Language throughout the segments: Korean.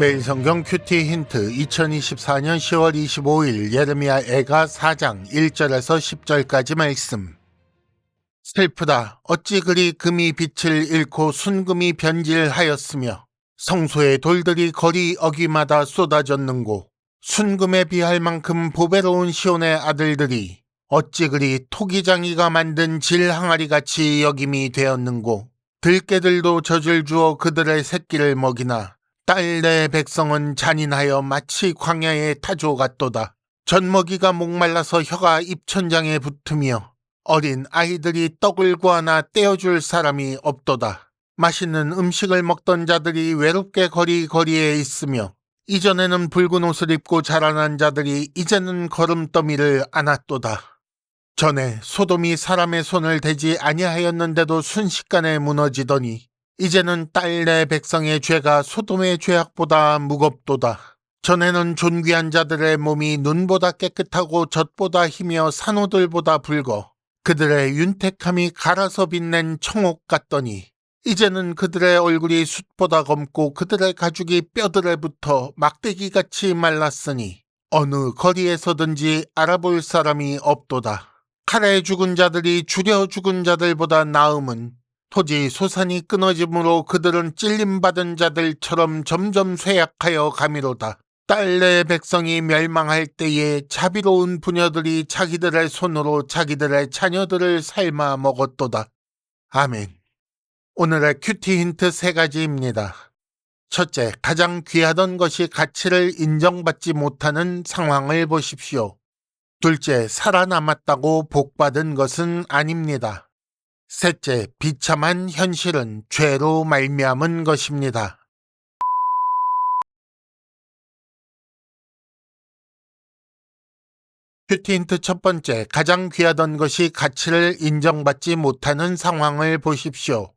매일 성경 큐티 힌트 2024년 10월 25일 예레미야 애가 4장 1절에서 10절까지 말씀. 슬프다. 어찌 그리 금이 빛을 잃고 순금이 변질하였으며 성소의 돌들이 거리 어귀마다 쏟아졌는고 순금에 비할 만큼 보배로운 시온의 아들들이 어찌 그리 토기장이가 만든 질 항아리같이 여김이 되었는고 들깨들도 젖을 주어 그들의 새끼를 먹이나 딸 내 백성은 잔인하여 마치 광야의 타조 같도다. 젖먹이가 목말라서 혀가 입천장에 붙으며 어린 아이들이 떡을 구하나 떼어줄 사람이 없도다. 맛있는 음식을 먹던 자들이 외롭게 거리거리에 있으며 이전에는 붉은 옷을 입고 자라난 자들이 이제는 걸음더미를 안았도다. 전에 소돔이 사람의 손을 대지 아니하였는데도 순식간에 무너지더니 이제는 딸 내 백성의 죄가 소돔의 죄악보다 무겁도다. 전에는 존귀한 자들의 몸이 눈보다 깨끗하고 젖보다 희며 산호들보다 붉어 그들의 윤택함이 갈아서 빛낸 청옥 같더니 이제는 그들의 얼굴이 숯보다 검고 그들의 가죽이 뼈들에 붙어 막대기같이 말랐으니 어느 거리에서든지 알아볼 사람이 없도다. 칼에 죽은 자들이 주려 죽은 자들보다 나음은 토지 소산이 끊어짐으로 그들은 찔림받은 자들처럼 점점 쇠약하여 가미로다. 딸 내 백성이 멸망할 때에 자비로운 부녀들이 자기들의 손으로 자기들의 자녀들을 삶아 먹었도다. 아멘. 오늘의 큐티 힌트 3가지입니다. 첫째, 가장 귀하던 것이 가치를 인정받지 못하는 상황을 보십시오. 둘째, 살아남았다고 복받은 것은 아닙니다. 셋째, 비참한 현실은 죄로 말미암은 것입니다. 큐티 힌트 첫 번째, 가장 귀하던 것이 가치를 인정받지 못하는 상황을 보십시오.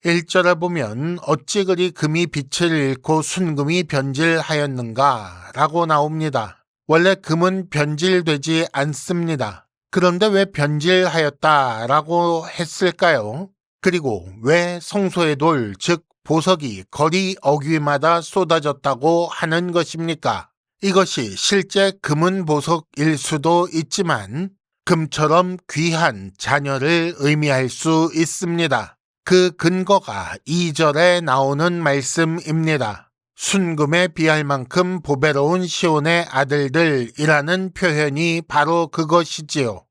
1절에 보면 어찌 그리 금이 빛을 잃고 순금이 변질하였는가 라고 나옵니다. 원래 금은 변질되지 않습니다. 그런데 왜 변질하였다라고 했을까요? 그리고 왜 성소의 돌, 즉 보석이 거리 어귀마다 쏟아졌다고 하는 것입니까? 이것이 실제 금은 보석일 수도 있지만 금처럼 귀한 자녀를 의미할 수 있습니다. 그 근거가 2절에 나오는 말씀입니다. 순금에 비할 만큼 보배로운 시온의 아들들이라는 표현이 바로 그것이지요.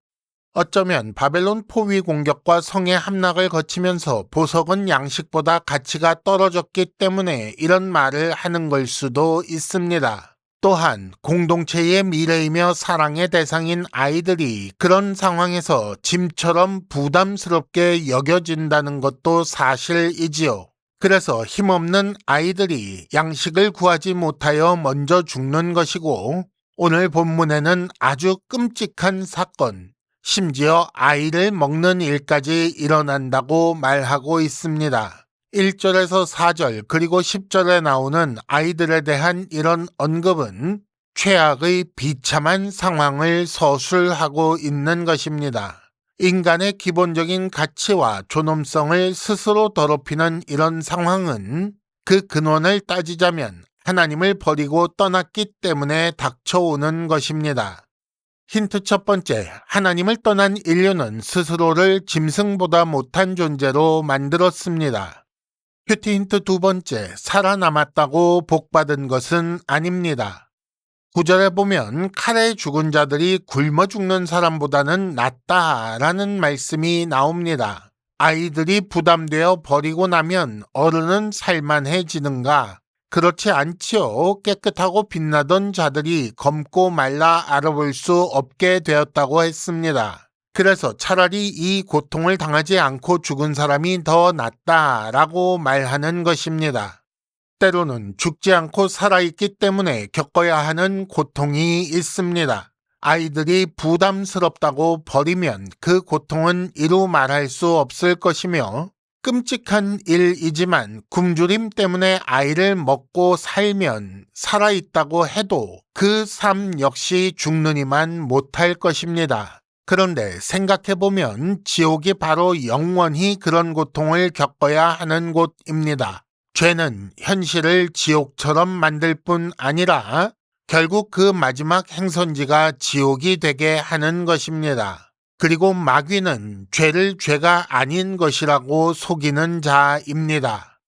어쩌면 바벨론 포위 공격과 성의 함락을 거치면서 보석은 양식보다 가치가 떨어졌기 때문에 이런 말을 하는 걸 수도 있습니다. 또한 공동체의 미래이며 사랑의 대상인 아이들이 그런 상황에서 짐처럼 부담스럽게 여겨진다는 것도 사실이지요. 그래서 힘없는 아이들이 양식을 구하지 못하여 먼저 죽는 것이고 오늘 본문에는 아주 끔찍한 사건, 심지어 아이를 먹는 일까지 일어난다고 말하고 있습니다. 1절에서 4절 그리고 10절에 나오는 아이들에 대한 이런 언급은 최악의 비참한 상황을 서술하고 있는 것입니다. 인간의 기본적인 가치와 존엄성을 스스로 더럽히는 이런 상황은 그 근원을 따지자면 하나님을 버리고 떠났기 때문에 닥쳐오는 것입니다. 힌트 첫 번째, 하나님을 떠난 인류는 스스로를 짐승보다 못한 존재로 만들었습니다. 큐티 힌트 두 번째, 살아남았다고 복받은 것은 아닙니다. 9절에 보면 칼에 죽은 자들이 굶어 죽는 사람보다는 낫다라는 말씀이 나옵니다. 아이들이 부담되어 버리고 나면 어른은 살만해지는가? 그렇지 않지요. 깨끗하고 빛나던 자들이 검고 말라 알아볼 수 없게 되었다고 했습니다. 그래서 차라리 이 고통을 당하지 않고 죽은 사람이 더 낫다라고 말하는 것입니다. 때로는 죽지 않고 살아있기 때문에 겪어야 하는 고통이 있습니다. 아이들이 부담스럽다고 버리면 그 고통은 이루 말할 수 없을 것이며 끔찍한 일이지만 굶주림 때문에 아이를 먹고 살면 살아있다고 해도 그 삶 역시 죽느니만 못할 것입니다. 그런데 생각해보면 지옥이 바로 영원히 그런 고통을 겪어야 하는 곳입니다. 죄는 현실을 지옥처럼 만들 뿐 아니라 결국 그 마지막 행선지가 지옥이 되게 하는 것입니다. 그리고 마귀는 죄를 죄가 아닌 것이라고 속이는 자입니다.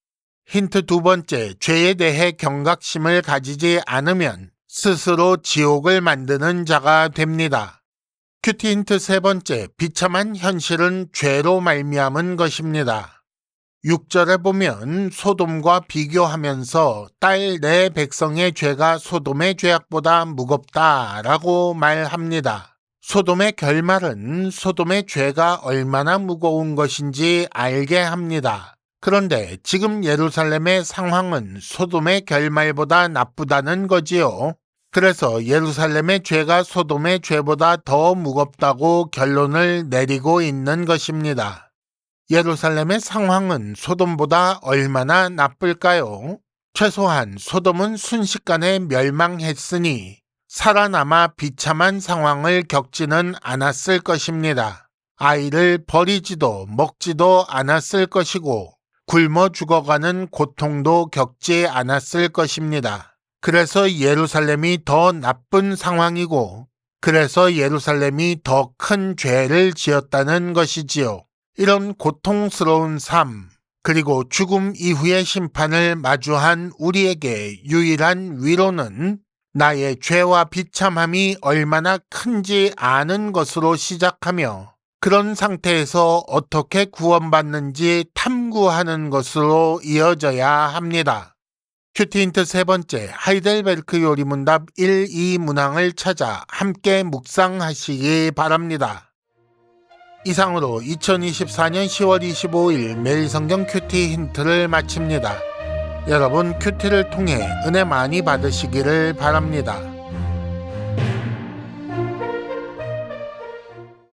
힌트 두 번째, 죄에 대해 경각심을 가지지 않으면 스스로 지옥을 만드는 자가 됩니다. 큐티 힌트 세 번째, 비참한 현실은 죄로 말미암은 것입니다. 6절에 보면 소돔과 비교하면서 딸 내 백성의 죄가 소돔의 죄악보다 무겁다라고 말합니다. 소돔의 결말은 소돔의 죄가 얼마나 무거운 것인지 알게 합니다. 그런데 지금 예루살렘의 상황은 소돔의 결말보다 나쁘다는 거지요. 그래서 예루살렘의 죄가 소돔의 죄보다 더 무겁다고 결론을 내리고 있는 것입니다. 예루살렘의 상황은 소돔보다 얼마나 나쁠까요? 최소한 소돔은 순식간에 멸망했으니 살아남아 비참한 상황을 겪지는 않았을 것입니다. 아이를 버리지도 먹지도 않았을 것이고 굶어 죽어가는 고통도 겪지 않았을 것입니다. 그래서 예루살렘이 더 나쁜 상황이고 그래서 예루살렘이 더 큰 죄를 지었다는 것이지요. 이런 고통스러운 삶, 그리고 죽음 이후의 심판을 마주한 우리에게 유일한 위로는 나의 죄와 비참함이 얼마나 큰지 아는 것으로 시작하며 그런 상태에서 어떻게 구원받는지 탐구하는 것으로 이어져야 합니다. 큐티 힌트 세 번째, 하이델베르크 요리문답 1, 2 문항을 찾아 함께 묵상하시기 바랍니다. 이상으로 2024년 10월 25일 매일 성경 큐티 힌트를 마칩니다. 여러분 큐티를 통해 은혜 많이 받으시기를 바랍니다.